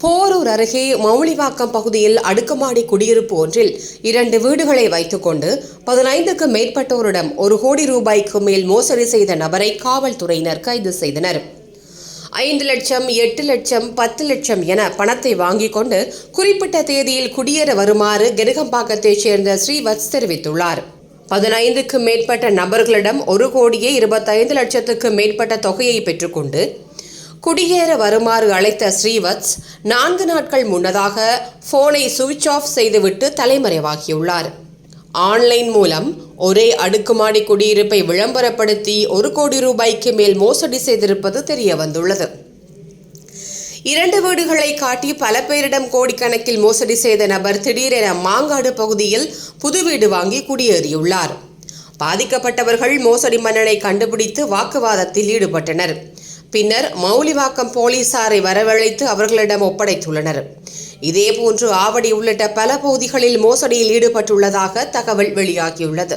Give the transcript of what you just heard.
போரூர் அருகே மௌலிவாக்கம் பகுதியில் அடுக்குமாடி குடியிருப்பு ஒன்றில் 2 வீடுகளை வைத்துக்கொண்டு 15க்கும் மேற்பட்டோரிடம் 1 கோடி ரூபாய்க்கு மேல் மோசடி செய்த நபரை காவல்துறையினர் கைது செய்தனர். 5 லட்சம், 8 லட்சம், 10 லட்சம் என பணத்தை வாங்கிக் கொண்டு குறிப்பிட்ட தேதியில் குடியேற வருமாறு கெருகம்பாக்கத்தைச் சேர்ந்த ஸ்ரீவத்ஸ் தெரிவித்துள்ளார். 15க்கும் மேற்பட்ட நபர்களிடம் 1,25 லட்சத்துக்கு மேற்பட்ட தொகையை பெற்றுக்கொண்டு குடியேற வருமாறு அழைத்த ஸ்ரீவத்ஸ் 4 நாட்கள் முன்னதாக போனை சுவிட்ச் ஆஃப் செய்துவிட்டு தலைமறைவாகியுள்ளார். ஆன்லைன் மூலம் ஒரே அடுக்குமாடி குடியிருப்பை விளம்பரப்படுத்தி 1 கோடி ரூபாய்க்கு மேல் மோசடி செய்திருப்பது தெரிய வந்துள்ளது. 2 வீடுகளை காட்டி பல பேரிடம் கோடிக்கணக்கில் மோசடி செய்த நபர் திடீரென மாங்காடு பகுதியில் புது வீடு வாங்கி குடியேறியுள்ளார். பாதிக்கப்பட்டவர்கள் மோசடி மன்னனை கண்டுபிடித்து வாக்குவாதத்தில் ஈடுபட்டனர். பின்னர் மௌலிவாக்கம் போலீசாரை வரவழைத்து அவர்களிடம் ஒப்படைத்துள்ளனர். இதேபோன்று ஆவடி உள்ளிட்ட பல பகுதிகளில் மோசடியில் ஈடுபட்டுள்ளதாக தகவல் வெளியாகியுள்ளது.